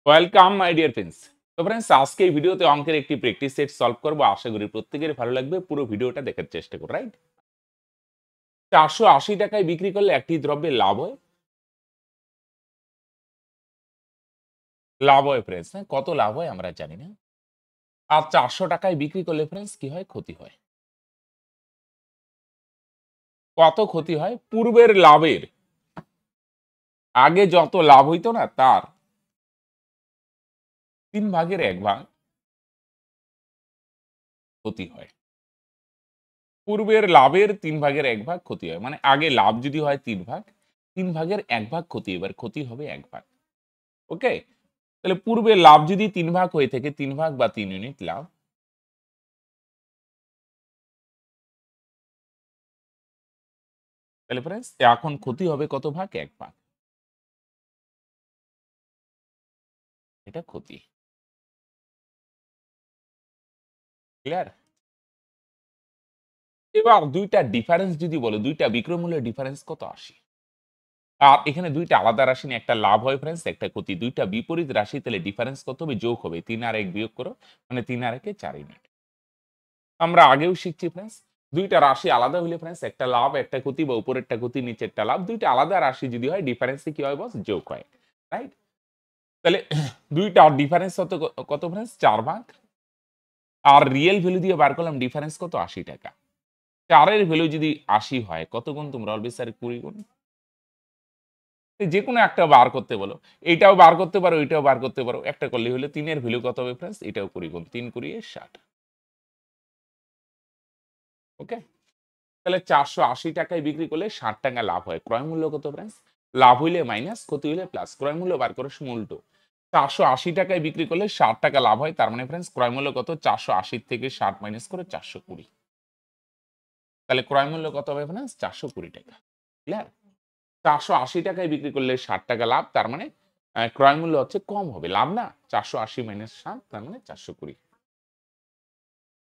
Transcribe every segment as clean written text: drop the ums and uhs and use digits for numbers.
Welcome my dear friends. তো friends, আজকে এই ভিডিওতে অঙ্কের একটি প্র্যাকটিস সেট সলভ করব। আশা করি প্রত্যেকেরই ভালো লাগবে। পুরো ভিডিওটা দেখার চেষ্টা করো, রাইট? 480 টাকায় বিক্রি করলে একটি দ্রব্যের লাভ হয় ফ্রেন্ডস। হ্যাঁ, কত লাভ হয় আমরা জানি না। আর 400 টাকায় বিক্রি করলে ফ্রেন্ডস কি হয়? ক্ষতি হয়। কত ক্ষতি হয়? পূর্বের লাভের আগে যত লাভ হইতো না তার 3/1 ক্ষতি হয়। পূর্বের লাভের 3/1 ক্ষতি হয়। মানে আগে লাভ যদি হয় 3 ভাগ, 3/1 ক্ষতি। এবার ক্ষতি হবে 1 ভাগ। ওকে? তাহলে পূর্বে লাভ যদি 3 ভাগ হয়ে থাকে, 3 ভাগ বা 3 ইউনিট লাভ, তাহলে ফ্রেন্ডস এখন ক্ষতি হবে কত ভাগ? 1 ভাগ। এটা ক্ষতি। ক্লিয়ার? এবার দুইটা ডিফারেন্স যদি বলো, দুইটা বিক্রয় মূল্যের ডিফারেন্স কত? 80। আর এখানে দুইটা আলাদা রাশি নিয়ে একটা লাভ হয় ফ্রেন্ডস, একটা ক্ষতি। দুইটা বিপরীত রাশি, তাহলে ডিফারেন্স কত হবে? যোগ হবে। 3 আর 1 বিয়োগ করো, মানে 3 আর 1 4 ইউনিট। আমরা আগেও শিখছি ফ্রেন্ডস, দুইটা রাশি আলাদা হইলে ফ্রেন্ডস একটা লাভ একটা ক্ষতি, বা উপরেরটা ক্ষতি নিচেরটা লাভ, দুইটা আলাদা রাশি যদি হয় ডিফারেন্সে কি হয় বস? যোগ হয়, রাইট? তাহলে দুইটা ডিফারেন্স কত? কত ফ্রেন্ডস? 4 ভাগ। আর রিয়েল ভ্যালু দিয়ে বার করলাম ডিফারেন্স কত? 80 টাকা। 4 এর ভ্যালু যদি 80 হয়, কত গুণ তোমরা অলওয়েজ স্যার? 20 গুণ। যে কোনো একটা বার করতে বলো, এইটাও বার করতে পারো, এইটাও বার করতে পারো, একটা করলে হলে 3 এর ভ্যালু কত হবে ফ্রেন্ডস? এটাও 20 গুণ। 3 × 60। ওকে? তাহলে 480 টাকায় বিক্রি করলে 60 টাকা লাভ হয়। ক্রয় মূল্য কত ফ্রেন্ডস? লাভ হইলে মাইনাস, ক্ষতি হইলে প্লাস। ক্রয় মূল্য বার করার সময় উল্টো। 480 টাকায় বিক্রি করলে 60 টাকা লাভ হয়। তার মানে ফ্রেন্ডস ক্রয় মূল্য কত? 480 থেকে 60 মাইনাস করে 420। তাহলে ক্রয় মূল্য কত হবে ফ্রেন্ডস? 420 টাকা। ক্লিয়ার? 480 টাকায় বিক্রি করলে 60 টাকা লাভ। তার মানে ক্রয় মূল্য হচ্ছে কম হবে। লাভ না? 480 মাইনাস 60, তার মানে 420।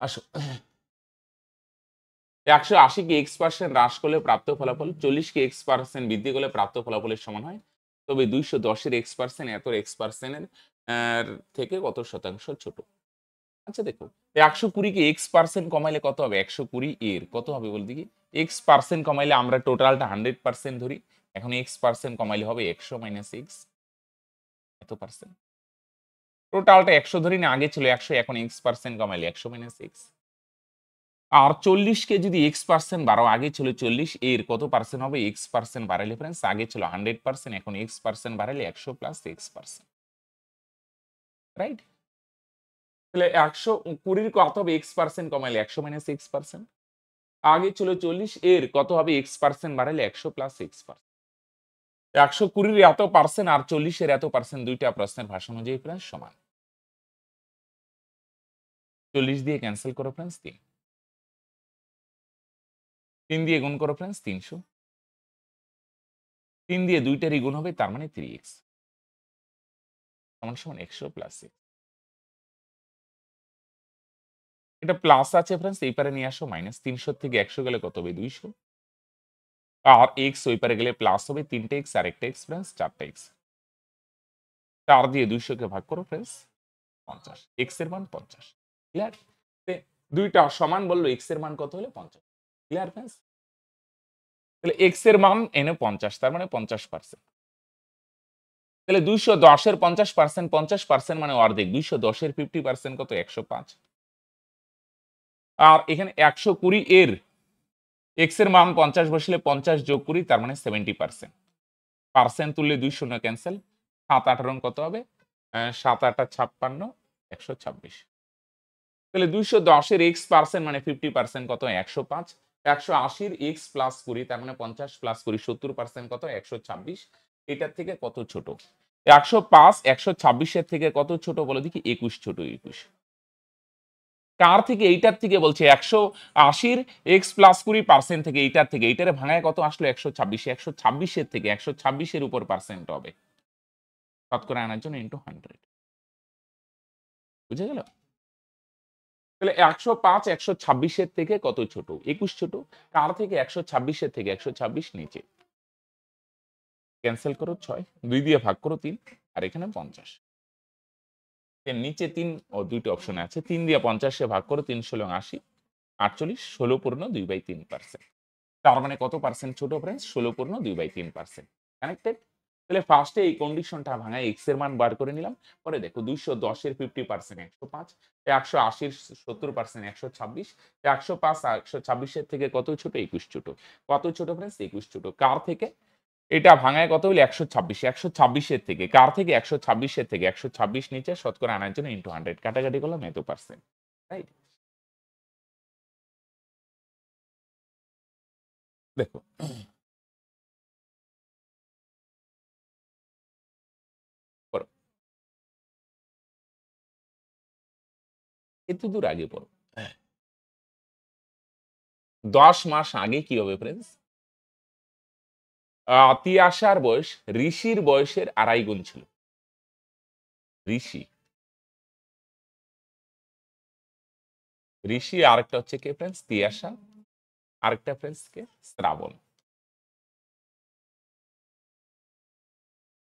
আসো, 180 কে x% হ্রাস করলে প্রাপ্ত ফলাফল 40 কে x% বৃদ্ধি করলে প্রাপ্ত ফলাফলের সমান হয়। তবে 210 এর x% এত x% এর থেকে কত শতাংশ ছোট? আচ্ছা দেখো, 120 কে x% কমাইলে কত হবে? 120 এর কত হবে বল দেখি? x% কমাইলে আমরা টোটালটা 100% ধরি। এখন x% কমাইলে হবে 100 মাইনাস x এত পার্সেন্ট। টোটালটা 100 ধরি না, আগে ছিল 100, এখন x% কমাইলে 100 মাইনাস x। আর 40 কে যদি x% বাড়াও, আগে ছিল 40, এর কত পার্সেন্ট হবে? x% বাড়াইলে ফ্রেন্ডস আগে ছিল 100%, এখন x% বাড়াইলে 100 প্লাস x%, রাইট? তাহলে 120 কত হবে? x% কমাইলে 100 minus x%। আগে ছিল 40, এর কত হবে? x% বাড়াইলে 100 plus x%। 120 এর এত পার্সেন্ট আর 40 এর এত পার্সেন্ট, দুইটা প্রশ্নের ভাষা অনুযায়ী ফ্রেন্ডস সমান। 40 দিয়ে ক্যান্সেল করো ফ্রেন্ডস 3, 3 দিয়ে গুণ করো ফ্রেন্ডস 300, 3 দিয়ে দুইটারই গুণ হবে, তার মানে 3x সমান সমান 100 প্লাস x। এটা প্লাস আছে ফ্রেন্ডস, এই পারে নিয়ে আসো মাইনাস। 300 থেকে 100 গেলে কত হবে? 200। আর x ওই পারে গেলে প্লাস হবে, 3টা x আর একটা x ফ্রেন্ডস 4টা x। 4 দিয়ে 200 কে ভাগ করো ফ্রেন্ডস 50। x এর মান 50। ক্লিয়ার? দুইটা সমান বললো, x এর মান কত হলে 50। Clear friends? তাহলে x এর মান এনে 50, তার মানে 50%। তাহলে 210 এর 50%, 50% মানে অর্ধেক। 210 এর 50% কত? 105। আর এখানে 120 এর x এর মান 50 বসলে 50 যোগ 20, তার মানে 70%। পার্সেন্ট তুললে 2 শূন্য ক্যান্সেল। 7 8 রং কত হবে? 7 8 56, 126। তাহলে 210 এর x% মানে 50% কত? 105। 180 এর x প্লাস 20, তার মানে 50 প্লাস 20 70% কত? 126। এটার থেকে কত ছোট? 105 126 এর থেকে কত ছোট বলো দেখি? 21 ছোট, 21। কার থেকে? এইটার থেকে বলছে। 180 এর x প্লাস 20% থেকে, এইটার থেকে। এইটারে ভাঙায় কত আসলো? 126। 126 এর থেকে 126 এর উপর পার্সেন্ট হবে। শতকরা আনার জন্য ইনটু 100। বুঝে গেল? তাহলে 105 126 এর থেকে কত ছোট? 21 ছোট। কার থেকে? 126 এর থেকে। 126 নিচে। ক্যান্সেল করো 6, 2 দিয়ে ভাগ করো 3, আর এখানে 50। এর নিচে 3 ও দুইটা অপশন আছে। 3 দিয়ে 50 এ ভাগ করো, 3 ষোলো 80, 48, 16 পূর্ণ 2/3%। তার মানে কত পার্সেন্ট ছোট ফ্রেন্ডস? 16 পূর্ণ 2/3%। কানেক্টেড? তাহলে ফার্স্টে এই কন্ডিশনটা ভাঙায় x এর মান বার করে নিলাম। পরে দেখো 210 এর 50% 105, 180 এর 70% 126, 105 আর 126 এর থেকে কত ছোট? 21 ছোট। কত ছোট ফ্রেন্ডস? 21 ছোট। কার থেকে? এটা ভাঙায় কত হইল? 126, 126 এর থেকে। কার থেকে? 126 এর থেকে। 126 নিচে শতকরা আনার জন্য ইনটু 100 কাটাকাটি করলাম এত পার্সেন্ট। রাইট? দেখো পড়ো। এত দূর আগে পড়ো। 10 মাস আগে কি হবে ফ্রেন্ডস? তিয়াসার বয়স ঋষির বয়সের 2.5 গুণ ছিল। ঋষি ঋষি আরেকটা হচ্ছে কে ফ্রেন্ডস? তিয়াসা। আরেকটা ফ্রেন্ডস কে? শ্রাবণ।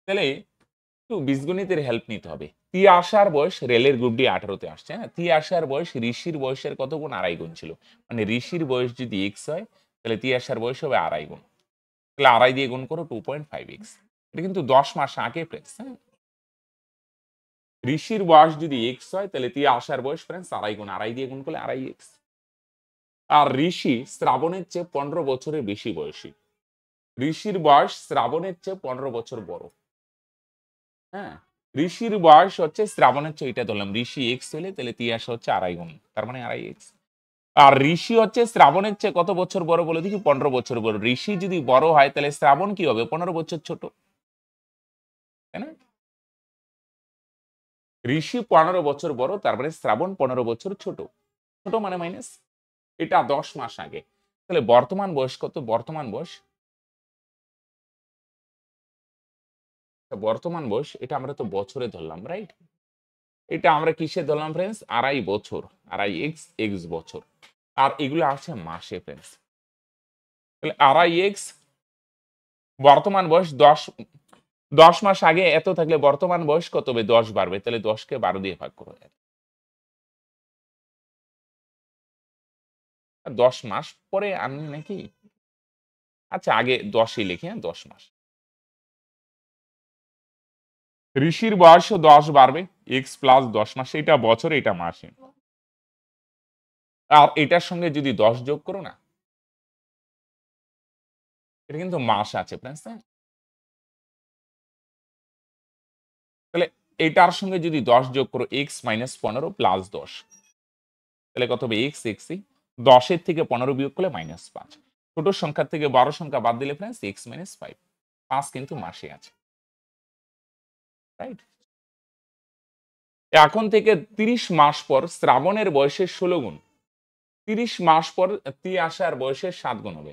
তাহলে একটু বীজগণিতের হেল্প নিতে হবে। তিয়াসার বয়স রেলের গ্রুপ ডি 18 তে আসছে। হ্যাঁ, তিয়াসার বয়স ঋষির বয়সের কত গুণ? 2.5 গুণ ছিল। মানে ঋষির বয়স যদি x হয় তাহলে তিয়াসার বয়স হবে 2.5 গুণ। তাহলে 2.5 দিয়ে গুণ করো 2.5x। এটা কিন্তু 10 মাস আগে ফ্রেন্ডস। হ্যাঁ, ঋষির বয়স যদি x হয় তাহলে তিয়াসার বয়স ফ্রেন্ডস 2.5 গুণ। 2.5 দিয়ে গুণ করলে 2.5x। আর ঋষি শ্রাবণের চেয়ে 15 বছরের বেশি বয়সী। ঋষির বয়স শ্রাবণের চেয়ে 15 বছর বড়। হ্যাঁ, ঋষির বয়স হচ্ছে শ্রাবণের চেয়ে, এটা ধরলাম ঋষি এক্স হলে তাহলে তিয়াস হচ্ছে 2.5 গুণ, তার মানে 2.5x। আর ঋষি হচ্ছে শ্রাবণের চেয়ে কত বছর বড় বলে দেখি? 15 বছর বড়। ঋষি যদি বড় হয় তাহলে শ্রাবণ কি হবে? 15 বছর ছোট, তাই না? ঋষি 15 বছর বড়, তার মানে শ্রাবণ 15 বছর ছোট। ছোট মানে মাইনাস। এটা 10 মাস আগে। তাহলে বর্তমান বয়স কত? বর্তমান বয়স এটা আমরা তো বছরে ধরলাম, রাইট? এটা আমরা কিসে ধরলাম ফ্রেন্ডস? 2.5 বছর, 2.5x, x বছর। আর এগুলো আছে মাসে ফ্রেন্ডস। তাহলে 2.5x বর্তমান বয়স 10 মাস আগে এত থাকলে বর্তমান বয়স কত হবে? 10 বাড়বে। তাহলে 10 কে 12 দিয়ে ভাগ করো। আর 10 মাস পরে আননি নাকি? আচ্ছা আগে 10ই লিখি, হ্যাঁ 10 মাস। ঋষির বয়সও 10 বাড়বে, x প্লাস 10 মাস, এটা বছরে এটা মাসে। আর এটার সঙ্গে যদি 10 যোগ করো না, এটা কিন্তু মাস আছে ফ্রেন্ডস। হ্যাঁ, তাহলে এটার সঙ্গে যদি 10 যোগ করো, x মাইনাস 15 প্লাস 10, তাহলে কত হবে? x 10 এর থেকে 15 বিয়োগ করলে -5। ছোট সংখ্যা থেকে বড় সংখ্যা বাদ দিলে ফ্রেন্ডস x মাইনাস 5। 5 কিন্তু মাসে আছে, রাইট? এখন থেকে 30 মাস পর শ্রাবণের বয়সের 16 গুণ। 30 মাস পর তিয়াসার বয়সের 7 গুণ হবে।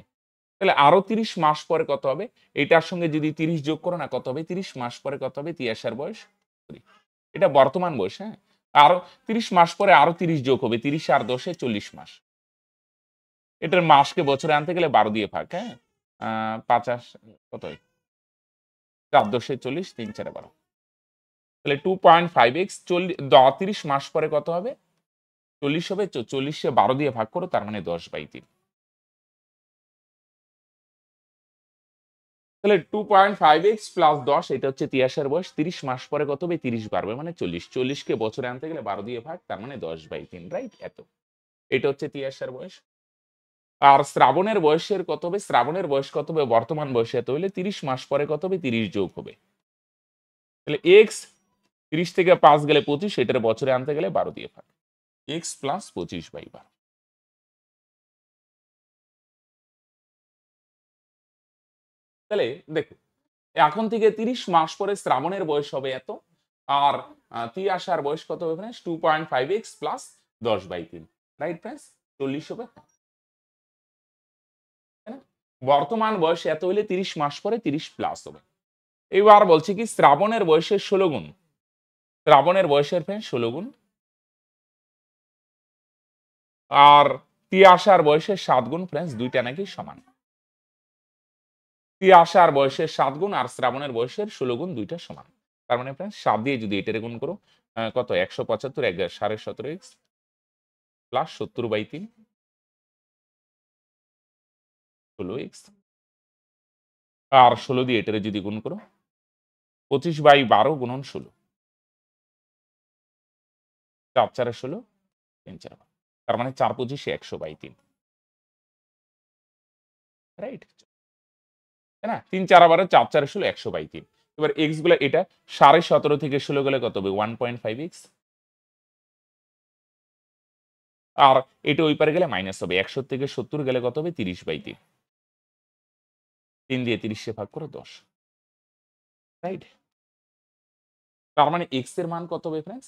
তাহলে আরো 30 মাস পরে কত হবে? এটার সঙ্গে যদি 30 যোগ করো না, কত হবে? 30 মাস পরে কত হবে? তিয়াসার বয়স 3। এটা বর্তমান বয়স। হ্যাঁ, আরো 30 মাস পরে আরো 30 যোগ হবে। 30 আর 10 এ 40 মাস। এটার মাসকে বছরে আনতে গেলে 12 দিয়ে ভাগ। হ্যাঁ, 50 কত হয়? 4 10 এ 40, 3 4 12। তাহলে 2.5x 30 মাস পরে কত হবে? 40 হবে। 40 এ 12 দিয়ে ভাগ করো, তার মানে 10/3। তাহলে 2.5x প্লাস 10 এটা হচ্ছে তিয়াসার বয়স। 30 মাস পরে কত হবে? 30 বাড়বে মানে 40। 40 কে বছরে আনতে গেলে 12 দিয়ে ভাগ, তার মানে 10/3, রাইট? এত। এটা হচ্ছে তিয়াসার বয়স। আর শ্রাবণের বয়সের কত হবে? শ্রাবণের বয়স কত হবে? বর্তমান বয়সে এত হইলে 30 মাস পরে কত হবে? 30 যোগ হবে। তাহলে x 30 থেকে 5 গেলে 25, এটার বছরে আনতে গেলে 12 দিয়ে ভাগ। x plus 25/12। তাহলে দেখো, এখন থেকে 30 মাস পরে শ্রাবণের বয়স হবে এত। আর তিয়াসার বয়স কত হবে friends? 2.5x plus 10/3, right friends? 40 হবে, তাই না? বর্তমান বয়স এত হইলে 30 মাস পরে 30 প্লাস হবে। এবার বলছে কি শ্রাবণের বয়সের 16 গুণ। শ্রাবণের বয়সের ফ্রেন্ডস 16 গুণ। আর তিয়াসার বয়সের 7 গুণ ফ্রেন্ডস, দুইটা নাকি সমান। তিয়াসার বয়সের 7 গুণ আর শ্রাবণের বয়সের 16 গুণ, দুইটা সমান। তার মানে ফ্রেন্ডস 7 দিয়ে যদি এটারে গুণ করো কত 175 17.5 এক্স প্লাস 70/3 16 এক্স আর 16 দিয়ে এটারে যদি গুণ করো 25/12 গুণন 16 4 4 16 3 4 তার মানে 4 25 100/3 রাইট তাই না 3 4 12 4 4 16 100/3 এবার এক্স গুলো এটা 17.5 থেকে 16 গেলে কত হবে 1.5 এক্স আর এটা ওই পারে গেলে মাইনাস হবে 100 থেকে 70 গেলে কত হবে 30/3 3 দিয়ে 30 ভাগ করে 10 রাইট তার মানে এক্স এর মান কত হবে ফ্রেন্ডস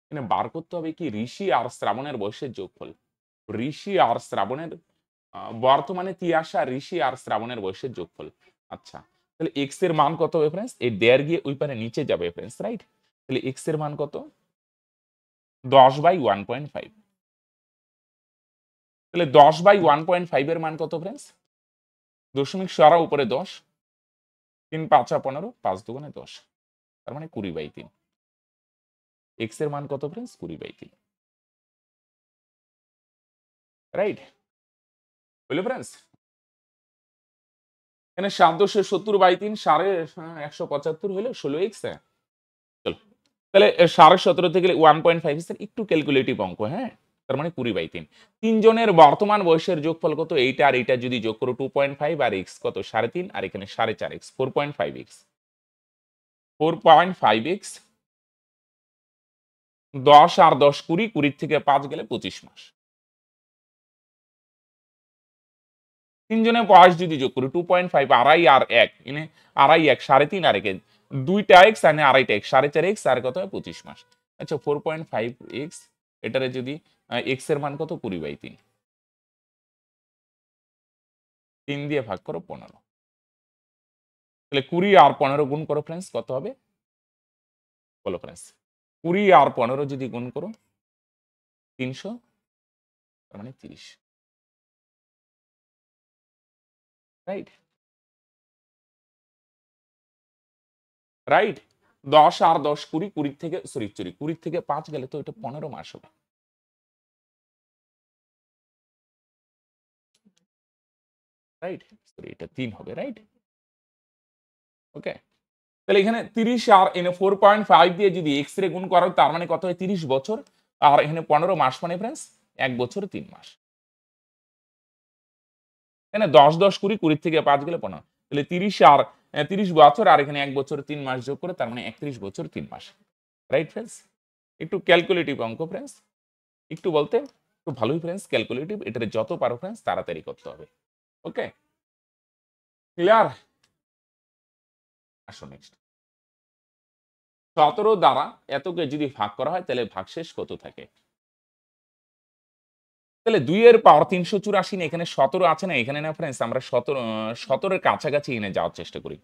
এখানে বার করতে হবে কি ঋষি আর শ্রাবণের বয়সের যোগফল ঋষি আর শ্রাবণের বর্তমানে তিয়াশা ঋষি আর শ্রাবণের বয়সের যোগফল আচ্ছা তাহলে এক্স এর মান কত হবে ফ্রেন্ডস এই দেড় গিয়ে ওই পারে নিচে যাবে ফ্রেন্ডস রাইট তাহলে এক্স এর মান কত 10/1.5 তাহলে 10/1.5 এর মান কত ফ্রেন্ডস দশমিক সরা উপরে 10 3 5 15 5 2 10 তার মানে 20/3 এক্স এর মান কত ফ্রেন্ডস 20/3 রাইট বুঝলে ফ্রেন্ডস এখানে 770/3 175 হলো 16 এক্স চলো তাহলে 17.5 থেকে 1.5 একটু ক্যালকুলেটিভ অঙ্ক হ্যাঁ তার মানে 20/3 তিনজনের বর্তমান বয়সের যোগফল কত এইটা আর এইটা যদি যোগ করো 2.5 আর এক্স কত 3.5 আর এখানে 4.5 এক্স 4.5 এক্স 4.5 এক্স 10 আর 10 20 20 থেকে 5 গেলে 25 মাস তিনজনের বয়স যদি যোগ করি 2.5 আড়াই আর 1 এনে আড়াই 1 3.5 আর 1 দুইটা এক্স আর আড়াইটা এক্স 4.5 এক্স আর কত হয় 25 মাস আচ্ছা 4.5 এক্স এটারে যদি এক্স এর মান কত 20/3 3 দিয়ে ভাগ করো 15 তাহলে 20 আর 15 গুণ করো ফ্রেন্ডস কত হবে বলো ফ্রেন্ডস 20 আর 15 যদি গুণ করো 300 তার মানে 30 রাইট রাইট 10 আর 10 20 20 থেকে সরি 20 থেকে 5 গেলে তো এটা 15 মাস হবে রাইট সরি এটা 3 হবে রাইট ওকে তাহলে এখানে 30 আর এনে 4.5 দিয়ে যদি এক্স রে গুণ করো তার মানে কত হয় 30 বছর আর এখানে 15 মাস মানে ফ্রেন্ডস 1 বছর 3 মাস এখানে 10 10 20 20 থেকে 5 গেলে 15 তাহলে 30 আর 30 বছর আর এখানে 1 বছর 3 মাস যোগ করে তার মানে 31 বছর 3 মাস রাইট ফ্রেন্ডস একটু ক্যালকুলেটিভ অঙ্ক ফ্রেন্ডস একটু বলতে একটু ভালোই ফ্রেন্ডস ক্যালকুলেটিভ এটারে যত পারো ফ্রেন্ডস তাড়াতাড়ি করতে হবে ওকে ক্লিয়ার আসো নেক্সট 17 দ্বারা এতকে যদি ভাগ করা হয় তাহলে ভাগশেষ কত থাকে তাহলে 2 এর পাওয়ার 384 না এখানে 17 আছে না এখানে না ফ্রেন্ডস আমরা 17 এর কাছাকাছি এনে যাওয়ার চেষ্টা করি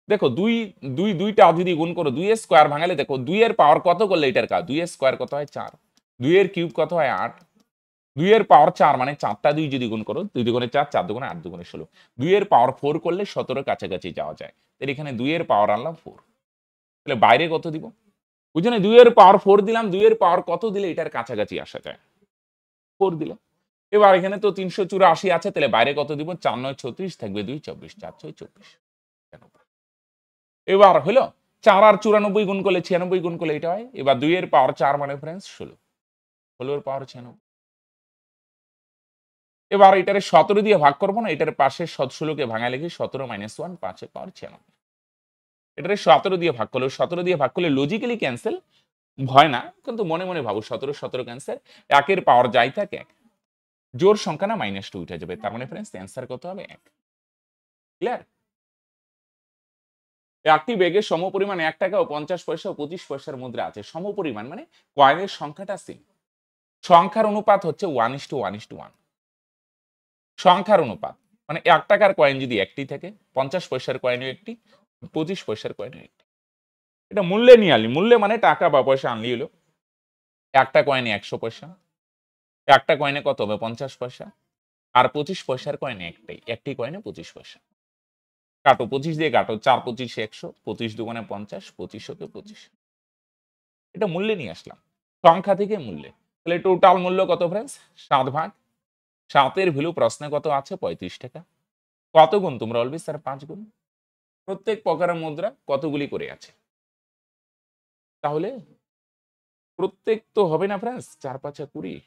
দেখো 2টা যদি গুণ করো 2 এর স্কয়ার ভাঙালে দেখো 2 এর পাওয়ার কত করলে এটার কাজ 2 এর স্কয়ার কত হয় 4 2 এর কিউব কত হয় 8 2 এর পাওয়ার 4 মানে 4টা 2 যদি গুণ করো 2 দুগুণে 4 4 দুগুণে 8 দুগুণে 16 2 এর পাওয়ার 4 করলে 17 এর কাছাকাছি যাওয়া যায় তাহলে এখানে 2 এর পাওয়ার আনলাম 4 তাহলে বাইরে কত দিব বুঝলেন 2 এর পাওয়ার 4 দিলাম 2 এর পাওয়ার কত দিলে এটার কাছাকাছি আসা যায় 4 দিলে এবার এখানে তো 384 আছে তাহলে বাইরে কত দিব 4 9 36 থাকবে 2 24 4 6 24 এবার হলো 4 আর 94 গুণ করলে 96 গুণ করলে এটা হয় এবার 2 এর পাওয়ার 4 মানে ফ্রেন্ডস 16 16 এর পাওয়ার 96 এবার এটারে 17 দিয়ে ভাগ করব না এটার পাশে 16 কে ভাঙা লিখি 17 - 1 5 এর পাওয়ার 96 এটারে 17 দিয়ে ভাগ করলে 17 দিয়ে ভাগ করলে লজিক্যালি ক্যান্সেল ভয় না কিন্তু মনে মনে ভাবো 17 17 ক্যান্সেল 1 এর পাওয়ার যাই থাক 1 জোর সংখ্যা না -2 উঠে যাবে তার মানে ফ্রেন্ডস অ্যানসার কত হবে 1 ক্লিয়ার একটি ব্যাগে সমপরিমাণ 1 টাকা ও 50 পয়সা ও 25 পয়সার মুদ্রা আছে সমপরিমাণ মানে কয়েনের সংখ্যাটা সেম সংখ্যার অনুপাত হচ্ছে 1:1:1 সংখ্যার অনুপাত মানে 1 টাকার কয়েন যদি একটি থাকে 50 পয়সার কয়েনও একটি 25 পয়সার কয়েনও একটি এটা মূল্যে নিয়ে আনলি মূল্যে মানে টাকা বা পয়সা আনলি হলো একটা কয়েনে 100 পয়সা একটা কয়েনে কত হবে 50 পয়সা আর 25 পয়সার কয়েনে একটাই একটি কয়েনে 25 পয়সা কাটো 25 দিয়ে কাটো, 4 25 100, 25 দুগুণে 50, 25 কে 25। এটা মূল্যে নিয়ে আসলাম, সংখ্যা থেকে মূল্যে। তাহলে টোটাল মূল্য কত ফ্রেন্ডস? 7 ভাগ 7 এর ভ্যালু প্রশ্নে কত আছে? 35 টাকা। কত গুণ? তোমরা বলবে স্যার 5 গুণ। প্রত্যেক প্রকারের মুদ্রা কতগুলি করে আছে? তাহলে প্রত্যেক তো হবে না ফ্রেন্ডস, 4 5 20।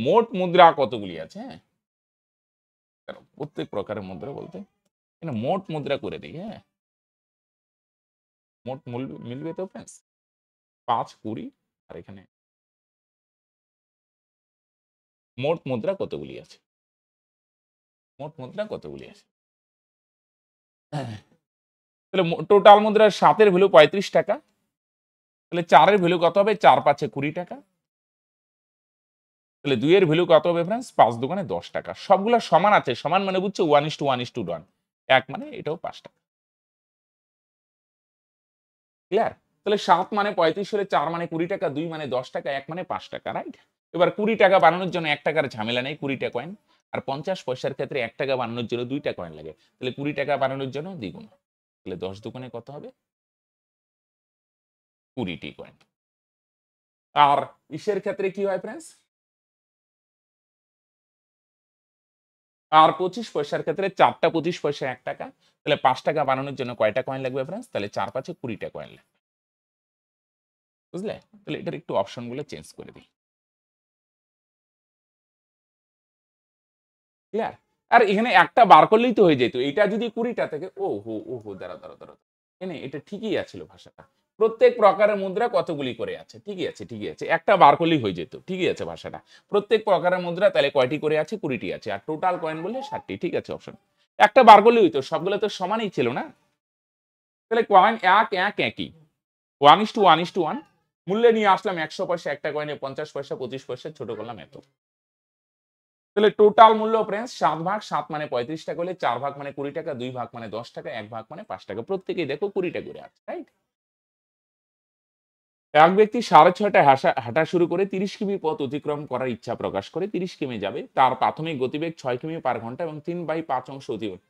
মোট মুদ্রা কতগুলি আছে? হ্যাঁ, প্রত্যেক প্রকারের মুদ্রা বলতে মোট মুদ্রা করে দিই। হ্যাঁ, মোট মিলবে তো ফ্রেন্ডস 5 20। আর এখানে মোট মুদ্রা কতগুলি আছে? মোট মুদ্রা কতগুলি আছে? তাহলে টোটাল মুদ্রা 7 এর ভ্যালু 35 টাকা। তাহলে 4 এর ভ্যালু কত হবে? 4 5 20 টাকা। তাহলে 2 এর ভ্যালু কত হবে ফ্রেন্ডস? 5 দোকানে 10 টাকা। সবগুলা সমান আছে, সমান মানে বুঝছো 1:1:1। এক মানে এটাও 5 টাকা। ক্লিয়ার? তাহলে 7 মানে 35 হলে 4 মানে 20 টাকা, 2 মানে 10 টাকা, 1 মানে 5 টাকা, রাইট? এবার 20 টাকা বানানোর জন্য 1 টাকার ঝামেলা নেই, 20 টা কয়েন। আর 50 পয়সার ক্ষেত্রে 1 টাকা বানানোর জন্য 2 টা কয়েন লাগে। তাহলে 20 টাকা বানানোর জন্য দ্বিগুণ। তাহলে 10 দোকানে কত হবে? 20 টি কয়েন। আর ইসের ক্ষেত্রে কি হয় ফ্রেন্ডস? আর 25 পয়সার ক্ষেত্রে 4টা 25 পয়সা 1 টাকা। তাহলে 5 টাকা বানানোর জন্য কয়টা কয়েন লাগবে ফ্রেন্ডস? তাহলে 4 5 20 টা কয়েন লাগবে। বুঝলে? তাহলে এটার একটু অপশন গুলো চেঞ্জ করে দিই। ক্লিয়ার? আর এখানে একটা বার করলেই তো হয়ে যেত। এটা যদি 20 টা থেকে ওহো দাঁড়াও। এটা ঠিকই আছিল ভাষাটা। প্রত্যেক প্রকারের মুদ্রা কতগুলি করে আছে? ঠিকই আছে। একটা বার করলেই হয়ে যেত। ঠিকই আছে ভাষাটা। প্রত্যেক প্রকারের মুদ্রা তাহলে কয়টি করে আছে? 20 টি আছে। আর টোটাল কয়েন বললে 60 টি। ঠিক আছে অপশন। একটা বার করলেই হইতো। সবগুলো তো সমানই ছিল না? তাহলে কয়েন একই। 1:1:1। মূল্যে নিয়ে আসলাম 100 পয়সা, একটা কয়েনে 50 পয়সা, 25 পয়সা, ছোট করলাম এত। তাহলে টোটাল মূল্য ফ্রেন্ডস 7 ভাগ 7 মানে 35 টাকা হলে 4 ভাগ মানে 20 টাকা, 2 ভাগ মানে 10 টাকা, 1 ভাগ মানে 5 টাকা। প্রত্যেকেই দেখো 20 টা করে আছে, রাইট? এক ব্যক্তি 6:30টায় হাঁটা শুরু করে 30 কিমি পথ অতিক্রম করার ইচ্ছা প্রকাশ করে 30 কিমি যাবে। তার প্রাথমিক গতিবেগ 6 কিমি পার ঘন্টা এবং 3/5 অংশ অতিক্রম।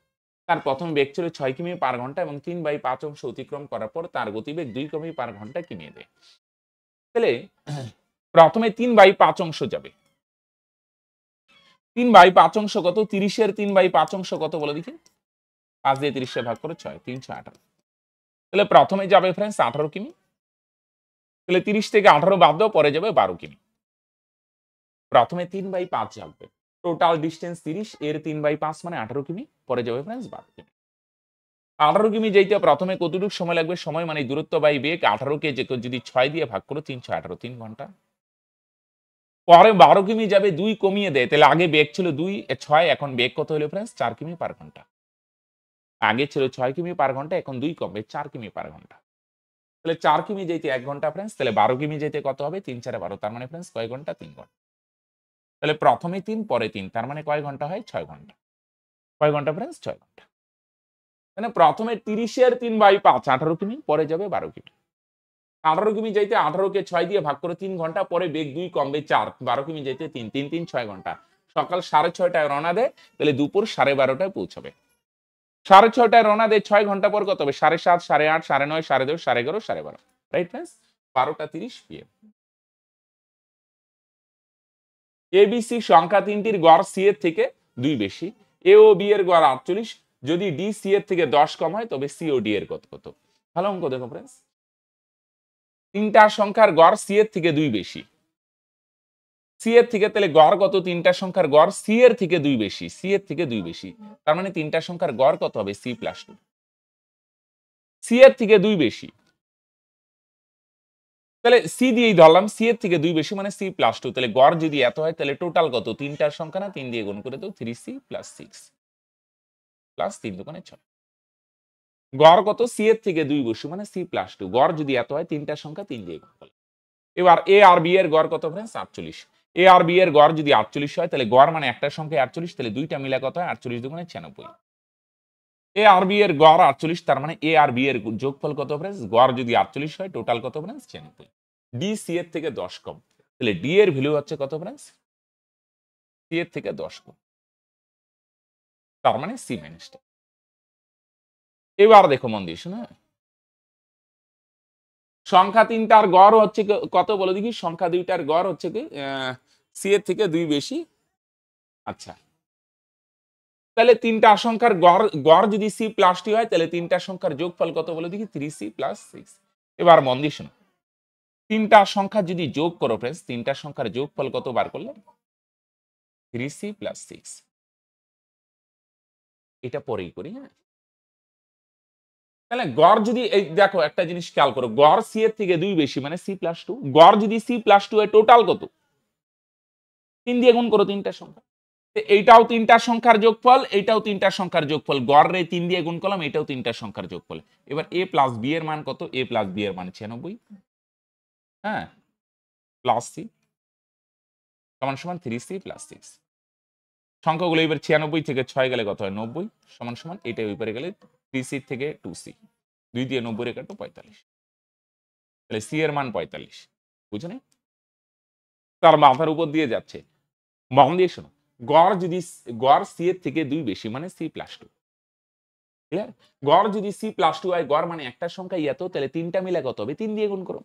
তার প্রথম বেগ ছিল 6 কিমি পার ঘন্টা এবং 3/5 অংশ অতিক্রম করার পর তার গতিবেগ 2 কিমি পার ঘন্টা কমিয়ে দেয়। তাহলে প্রথমে 3/5 অংশ যাবে। 3/5 অংশ কত? 30 এর 3/5 অংশ কত বলে দেখি? 5 দিয়ে 30 কে ভাগ করে 6, 3 6 18। তাহলে প্রথমে যাবে ফ্রেন্ডস 18 কিমি। তাহলে 30 থেকে 18 বাদ দাও, পরে যাবে 12 কিমি। প্রথমে 3/5 যাবে। টোটাল ডিসটেন্স 30, এর 3/5 মানে 18 কিমি, পরে যাবে ফ্রেন্ডস 12 কিমি। 18 কিমি যাইতে প্রথমে কতটুকু সময় লাগবে? সময় মানে দূরত্ব বাই বেগ। 18 কে যদি 6 দিয়ে ভাগ করো 3 6 18, 3 ঘন্টা। পরে 12 কিমি যাবে, 2 কমিয়ে দেয়। তাহলে আগে বেগ ছিল 2 6, এখন বেগ কত হলো ফ্রেন্ডস? 4 কিমি পার ঘন্টা। আগে ছিল 6 কিমি পার ঘন্টা, এখন 2 কমবে 4 কিমি পার ঘন্টা। তাহলে 4 কিমি যেতে 1 ঘন্টা ফ্রেন্ডস, তাহলে 12 কিমি যেতে কত হবে? 3 4 12, তার মানে ফ্রেন্ডস কয় ঘন্টা? 3 ঘন্টা। তাহলে প্রথমে 3 পরে 3, তার মানে কয় ঘন্টা হয়? 6 ঘন্টা। কয় ঘন্টা ফ্রেন্ডস? 6 ঘন্টা। মানে প্রথমে 30 এর 3/5 18 কিমি, পরে যাবে 12 কিমি। 18 কিমি যাইতে 18 কে 6 দিয়ে ভাগ করে 3 ঘন্টা, পরে বেগ 2 কমবে 4, 12 কিমি যাইতে 3 3 3 6 ঘন্টা। সকাল 6:30টায় রওনা দেয়, তাহলে দুপুর 12:30টায় পৌঁছাবে। 6:30টায় রওনা দেয়, 6 ঘন্টা পর কত হবে? 7:30 8:30 9:30 10:30 11:30 12:30, রাইট ফ্রেন্ডস? 12:30 PM। এবিসি সংখ্যা তিনটির গড় সি এর থেকে 2 বেশি। এ ও বি এর গড় 48। যদি ডি সি এর থেকে 10 কম হয় তবে সি ও ডি এর কত? ভালো অঙ্ক দেখো ফ্রেন্ডস। তিনটা সংখ্যার গড় সি এর থেকে 2 বেশি। সি এর থেকে তাহলে গড় কত? তিনটা সংখ্যার গড় সি এর থেকে 2 বেশি। সি এর থেকে 2 বেশি। তার মানে তিনটা সংখ্যার গড় কত হবে? C plus 2। সি এর থেকে 2 বেশি। তাহলে সি দিয়েই ধরলাম, সি এর থেকে 2 বেশি মানে সি প্লাস 2। তাহলে গড় যদি এত হয় তাহলে টোটাল কত? তিনটার সংখ্যা না, 3 দিয়ে গুণ করে দাও, 3c প্লাস 6 প্লাস 3 দোকানে 6। গড় কত? সি এর থেকে 2 বেশি মানে সি প্লাস 2। গড় যদি এত হয় তিনটার সংখ্যা 3 দিয়ে গুণ করলাম। এবার এ আর বি এর গড় কত ফ্রেন্ডস? 48। এ আর বি এর গড় যদি 48 হয় তাহলে গড় মানে একটা সংখ্যা 48, তাহলে দুইটা মিলে কত হয়? 48 দুগুণে 96। এ আর বি এর গড় 48, তার মানে এ আর বি এর যোগফল কত ফ্রেন্ডস? গড় যদি 48 হয়, টোটাল কত ফ্রেন্ডস? 96। ডি সি এর থেকে 10 কম, তাহলে ডি এর ভ্যালু হচ্ছে কত ফ্রেন্ডস? সি এর থেকে 10 কম। তার মানে সি মাইনাসটা। এবার দেখো মন দিয়ে শোনো, সংখ্যা তিনটার গড় হচ্ছে কত বলো দেখি, সংখ্যা দুইটার গড় হচ্ছে কি সি এর থেকে 2 বেশি। আচ্ছা, তাহলে তিনটা সংখ্যার গড় গড় যদি সি প্লাস টি হয় তাহলে তিনটা সংখ্যার যোগফল কত বলো দেখি, 3c প্লাস 6। এবার মন দিয়ে শোনো, তিনটা সংখ্যা যদি যোগ করো ফ্রেন্ডস, তিনটা সংখ্যার যোগফল কত বার করলে, 3c প্লাস 6। এটা পরেই করি, হ্যাঁ। তাহলে গড় যদি এই দেখো একটা জিনিস খেয়াল করো, গড় সি এর থেকে 2 বেশি মানে সি প্লাস 2, গড় যদি সি প্লাস 2 হয় টোটাল কত, 3 দিয়ে গুণ করো তিনটা সংখ্যা। এইটাও তিনটা সংখ্যার যোগফল, এইটাও তিনটা সংখ্যার যোগফল, গড় রে 3 দিয়ে গুণ করলাম, এটাও তিনটা সংখ্যার যোগফল। এবার এ প্লাস বি এর মান কত, এ প্লাস বি এর মান 96, হ্যাঁ, প্লাস সি সমান সমান 3c প্লাস 6। সংখ্যাগুলো এবার 96 থেকে 6 গেলে কত হয়, 90 সমান সমান এটা ওই পারে গেলে 3c থেকে 2c, 2 দিয়ে 90 রে কাটো 45, তাহলে সি এর মান 45, বুঝলে? তার মাথার উপর দিয়ে যাচ্ছে, মন দিয়ে শোনো, গড় যদি গড় সি এর থেকে 2 বেশি মানে সি প্লাস 2, ক্লিয়ার? গড় যদি সি প্লাস 2 হয়, গড় মানে একটা সংখ্যা এত, তাহলে তিনটা মিলে কত হবে, 3 দিয়ে গুণ করো।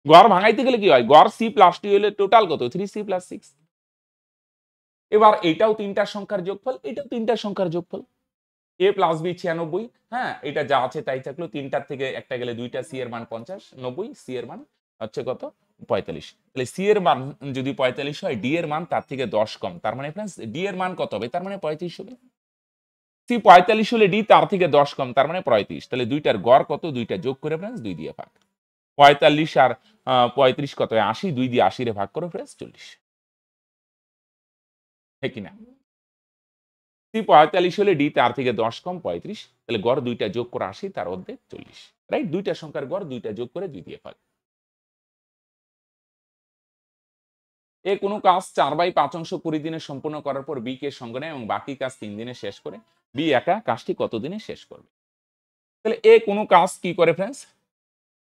গড় ভাঙাইতে গেলে কি হয়, গড় সি প্লাস 2 হলে টোটাল কত, 3c প্লাস 6। এবার এটাও তিনটা সংখ্যার যোগফল, এটাও তিনটা সংখ্যার যোগফল, এ প্লাস বি 96, হ্যাঁ, এটা যা আছে তাই থাকলো, তিনটার থেকে একটা গেলে দুইটা, সি এর মান 50, 90, সি এর মান হচ্ছে কত, 45। তাহলে সি এর মান যদি 45 হয়, ডি এর মান তার থেকে 10 কম, তার মানে ফ্রেন্ডস ডি এর মান কত হবে, তার মানে 35 হবে। সি 45 হলে ডি তার থেকে 10 কম, তার মানে 35। তাহলে দুইটার গড় কত, দুইটা যোগ করে ফ্রেন্ডস 2 দিয়ে ভাগ, 45 আর 35 কত হয় 80, 2 দিয়ে 80 রে ভাগ করো ফ্রেন্ডস 40, ঠিক কিনা? সি 45 হলে ডি তার থেকে 10 কম 35, তাহলে গড় দুইটা যোগ করে 80, তার অর্ধেক 40, রাইট? দুইটা সংখ্যার গড় দুইটা যোগ করে 2 দিয়ে ভাগ। এ কোনো কাজ 4/5 অংশ 20 দিনে সম্পূর্ণ করার পর বি কে সঙ্গে নেয় এবং বাকি কাজ 3 দিনে শেষ করে, বি একা কাজটি কত দিনে শেষ করবে? তাহলে এ কোনো কাজ কি করে ফ্রেন্ডস,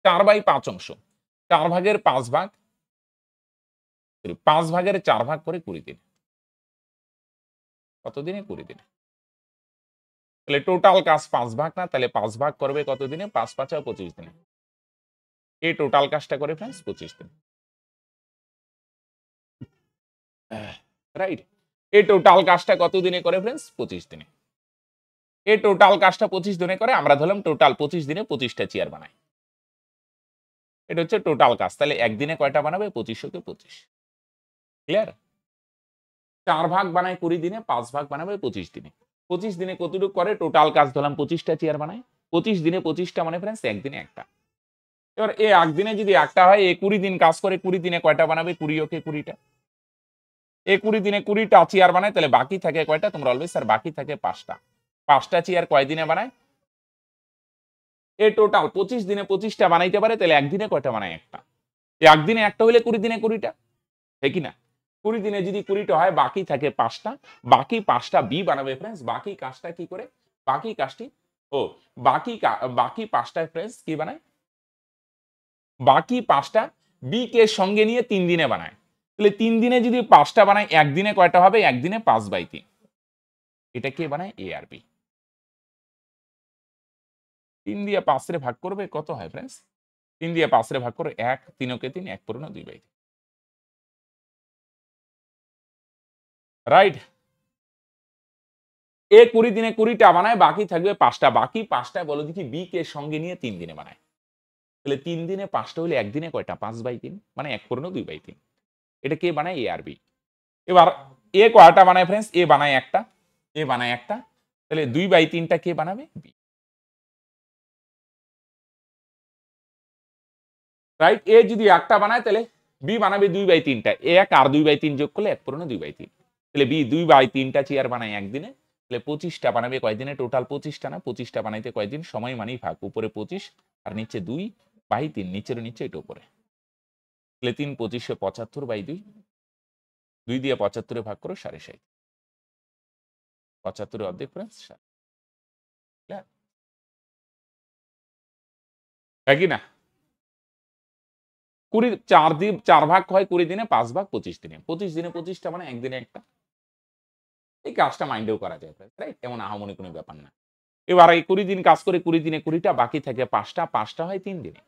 4/5 অংশ, 4 ভাগের 5 ভাগ, 5 ভাগের 4 ভাগ করে 20 দিনে, কত দিনে, 20 দিনে। তাহলে টোটাল কাজ 5 ভাগ না, তাহলে 5 ভাগ করবে কত দিনে, 5 5 25 দিনে। এই টোটাল কাজটা করে ফ্রেন্ডস 25 দিন, রাইট? এই টোটাল কাজটা কত দিনে করে ফ্রেন্ডস, 25 দিনে। এই টোটাল কাজটা 25 দিনে করে, আমরা ধরলাম টোটাল 25 দিনে 25টা চেয়ার বানায়, এটা হচ্ছে টোটাল কাজ। তাহলে একদিনে কয়টা বানাবে, 25 কে 25, ক্লিয়ার? 4 ভাগ বানায় 20 দিনে, 5 ভাগ বানাবে 25 দিনে। 25 দিনে কতটুকু করে, টোটাল কাজ ধরলাম 25টা চেয়ার বানায়, 25 দিনে 25টা মানে ফ্রেন্ডস একদিনে একটা। এবার এ একদিনে যদি একটা হয়, এ 20 দিন কাজ করে, 20 দিনে কয়টা বানাবে, 20 ওকে 20টা। এ 20 দিনে 20টা চেয়ার বানায়, তাহলে বাকি থাকে কয়টা, তোমরা অলওয়েজ স্যার বাকি থাকে 5টা। 5টা চেয়ার কয় দিনে বানায়, এ টোটাল 25 দিনে 25টা বানাইতে পারে, তাহলে একদিনে কয়টা বানায়, একটা। একদিনে একটা হইলে 20 দিনে 20টা, ঠিক কি না? 20 দিনে যদি 20টা হয়, বাকি থাকে 5টা, বাকি 5টা বি বানাবে ফ্রেন্ডস। বাকি কাজটা কি করে, বাকি কাজটি, ও বাকি 5টায় ফ্রেন্ডস কি বানায়, বাকি 5টা বি কে সঙ্গে নিয়ে 3 দিনে বানায়। তাহলে 3 দিনে যদি 5টা বানায়, একদিনে কয়টা হবে, একদিনে 5/3। এটা কে বানায়, এ আর বি। 3 দিয়ে 5 রে ভাগ করবে কত হয় ফ্রেন্ডস, 3 দিয়ে 5 রে ভাগ করে 1, 3 ওকে 3, 1 পূর্ণ 2/3, রাইট? এ 20 দিনে 20টা বানায়, বাকি থাকবে 5টা, বাকি 5টা বলো দেখি বি কে সঙ্গে নিয়ে 3 দিনে বানায়। তাহলে 3 দিনে 5টা হলে একদিনে কয়টা, 5/3, মানে 1 পূর্ণ 2/3। এটা কে বানায়, এ আর বি। এবার এ কয়টা বানায় ফ্রেন্ডস, এ বানায় একটা, এ বানায় একটা, তাহলে 2/3টা কে বানাবে, বি, রাইট? এ যদি একটা বানায়, তাহলে বি বানাবে 2/3টা, 1 আর 2/3 যোগ করলে 1 পূর্ণ 2/3। তাহলে বি 2/3টা চেয়ার বানায় একদিনে, তাহলে 25টা বানাবে কয়দিনে, টোটাল 25টা না, 25টা বানাইতে কয়দিন সময়, মানেই ভাগ, উপরে 25 আর নিচে 2/3, নিচের নিচে এটা উপরে। তাহলে 3 25 75/2, 2 দিয়ে 75 ভাগ করো 60.5, 75 অর্ধেক ফ্রেন্ডস 60, একই না? 20 4 ভাগ হয় 20 দিনে, 5 ভাগ 25 দিনে, 25 দিনে 25টা মানে একদিনে একটা। এই কাজটা মাইন্ডেও করা যায়, রাইট? এমন আহামরি কোনো ব্যাপার না। এবার এই 20 দিন কাজ করে 20 দিনে 20টা বাকি থাকে 5টা, 5টা হয় 3 দিনে।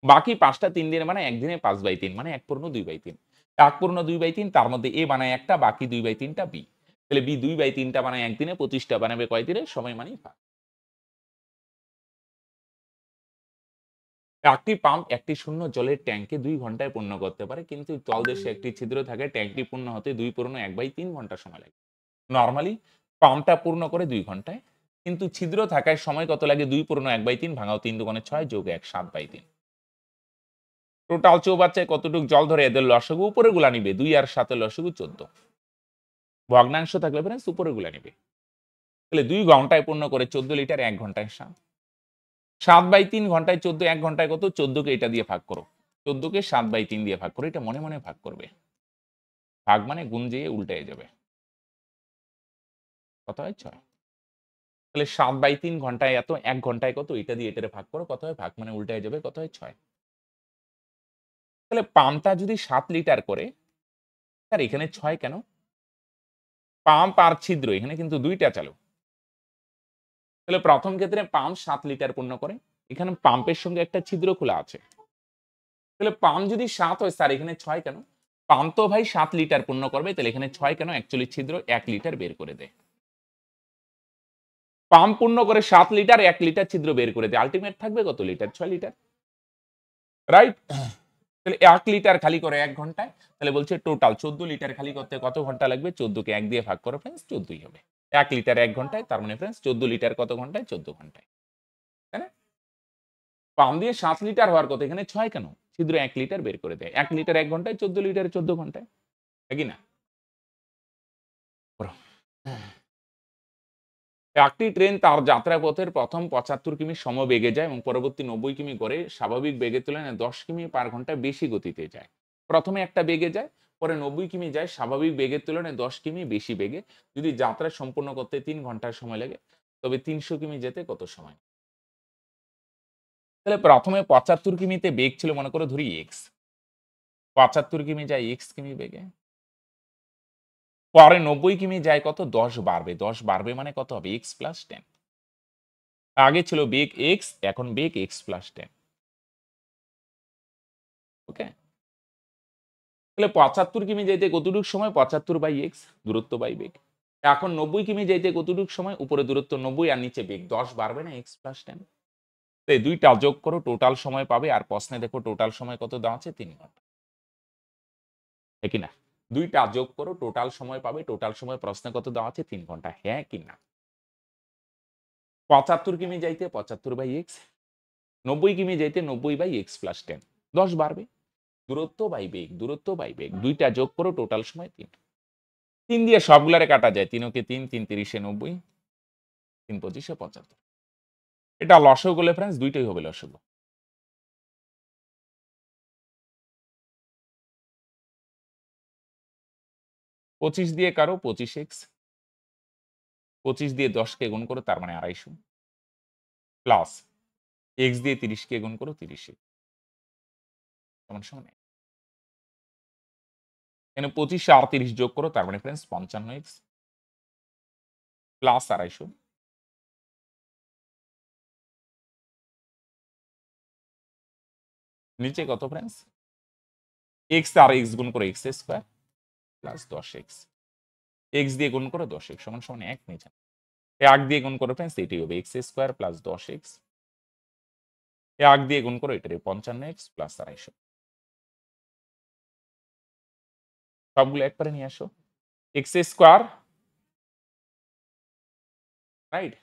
বাকি 5টা 3 দিনে মানে 1 দিনে 5/3 মানে 1 পূর্ণ 2/3। 1 পূর্ণ 2/3 তার মধ্যে A বানায় একটা, বাকি 2/3 টা B। তাহলে B 2/3 টা বানায় 1 দিনে, 25 টা বানাবে কয় দিনে? সময় মানেই ভাগ। একটি পাম্প একটি শূন্য জলের ট্যাঙ্কে 2 ঘন্টায় পূর্ণ করতে পারে, কিন্তু তলদেশে একটি ছিদ্র থাকে, ট্যাঙ্কটি পূর্ণ হতে 2 পূর্ণ 1/3 ঘন্টা সময় লাগে। নরমালি পাম্পটা পূর্ণ করে 2 ঘন্টায়, কিন্তু ছিদ্র থাকায় সময় কত লাগে? 2 পূর্ণ 1/3 ভাঙাও 3 দুগুণে 6 যোগ 1 7/3। টোটাল চৌবাচ্চায় কতটুক জল ধরে এদের লসাগু উপরের গুলা নিবে। 2 আর 7 এর লসাগু 14। ভগ্নাংশ থাকলে ফ্রেন্ডস উপরের গুলা নিবে। তাহলে 2 ঘন্টায় পূর্ণ করে 14 লিটার, 1 ঘন্টায় 7। 7/3 ঘন্টায় 14, 1 ঘন্টায় কত? 14 কে এটা দিয়ে ভাগ করো। 14 কে 7/3 দিয়ে ভাগ করো। এটা মনে, মনে ভাগ করবে। ভাগ মানে গুণ যেয়ে উল্টায়ে যাবে। কত হয়? 6। তাহলে 7/3 ঘন্টায় এত, 1 ঘন্টায় কত? এটা দিয়ে এটারে ভাগ করো। কত হয়? ভাগ মানে উল্টায়ে যাবে। কত হয়? 6। তাহলে পাম্পটা যদি 7 লিটার করে, স্যার এখানে 6 কেন? পাম্প আর ছিদ্র এখানে কিন্তু 2 টা চালু। তাহলে প্রথম ক্ষেত্রে পাম্প 7 লিটার পূর্ণ করে। এখানে পাম্পের সঙ্গে একটা ছিদ্র খোলা আছে। তাহলে পাম্প যদি 7 হয়, স্যার এখানে 6 কেন? পাম্প তো ভাই 7 লিটার পূর্ণ করবে, তাহলে এখানে 6 কেন? অ্যাকচুয়ালি ছিদ্র 1 লিটার বের করে দেয়। পাম্প পূর্ণ করে 7 লিটার, 1 লিটার ছিদ্র বের করে দেয়। আল্টিমেট থাকবে কত লিটার? 6 লিটার। রাইট? তাহলে 1 লিটার খালি করে 1 ঘন্টায়। তাহলে বলছে টোটাল 14 লিটার খালি করতে কত ঘন্টা লাগবে? 14 কে 1 দিয়ে ভাগ করো ফ্রেন্ডস, 14ই হবে। 1 লিটার 1 ঘন্টায়, তার মানে ফ্রেন্ডস 14 লিটার কত ঘন্টায়? 14 ঘন্টায়। তাই না? পাম্প দিয়ে 7 লিটার হওয়ার কথা, এখানে 6 কেন? ছিদ্র 1 লিটার বের করে দেয়। 1 লিটার 1 ঘন্টায়, 14 লিটার 14 ঘন্টায়। নাকি না? পড়ো। একটি ট্রেন তার যাত্রাপথের প্রথম 75 কিমি সমবেগে যায় এবং পরবর্তী 90 কিমি গড়ে স্বাভাবিক বেগের তুলনায় 10 কিমি পার ঘন্টা বেশি গতিতে যায়। প্রথমে একটা বেগে যায়, পরে 90 কিমি যায়, স্বাভাবিক বেগের তুলনায় 10 কিমি বেশি বেগে। যদি যাত্রা সম্পূর্ণ করতে 3 ঘন্টার সময় লাগে, তবে 300 কিমি যেতে কত সময়? তাহলে প্রথমে 75 কিমিতে বেগ ছিল, মনে করো ধরি x। 75 কিমি যায় x কিমি বেগে। পরে 90 কিমি যায় কত? 10 বাড়বে। 10 বাড়বে মানে কত হবে? x plus 10। আগে ছিল বেগ x, এখন বেগ x প্লাস 10। ওকে? তাহলে 75 কিমি যাইতে কতটুক সময়? 75/x দূরত্ব বাই বেগ। এখন 90 কিমি যাইতে কতটুক সময়? উপরে দূরত্ব 90 আর নিচে বেগ 10 বাড়বে না x প্লাস 10। তো এই দুইটা যোগ করো, টোটাল সময় পাবে। আর প্রশ্নে দেখো টোটাল সময় কত দেওয়া আছে? 3 ঘন্টা। হ্যাঁ কি না? দুইটা যোগ করো, টোটাল সময় পাবে। টোটাল সময় প্রশ্নে কত দেওয়া আছে? 3 ঘন্টা। হ্যাঁ কি না? 75 কিমি যাইতে 75/x, 90 কিমি যাইতে 90/x প্লাস 10। 10 বাড়বে। দূরত্ব বাই বেগ, দূরত্ব বাই বেগ। দুইটা যোগ করো, টোটাল সময় 3। 3 দিয়ে সবগুলারে কাটা যায়। 3 ওকে 3, 3 তিরিশে 90, 3 পঁচিশে 75। এটা লসাগু করলে ফ্রেন্ডস দুইটাই হবে লসাগু। 25 দিয়ে কারো 25x, 25 দিয়ে 10 কে গুণ করো, তার মানে 250, প্লাস x দিয়ে 30 কে গুণ করো, 30x সমান সমান 1। এখানে 25 আর 30 যোগ করো, তার মানে ফ্রেন্ডস 55x প্লাস 250। নিচে কত ফ্রেন্ডস? x আর x গুণ করো, x square plus 10x। x দিয়ে গুণ করো 10x সমান সমান 1। নিচে 1 দিয়ে গুণ করো ফ্রেন্ডস, এটাই হবে x স্কয়ার প্লাস 10x। 1 দিয়ে গুণ করো, এটারে 55x প্লাস 250। সবগুলো একবারে নিয়ে আসো। x square, right?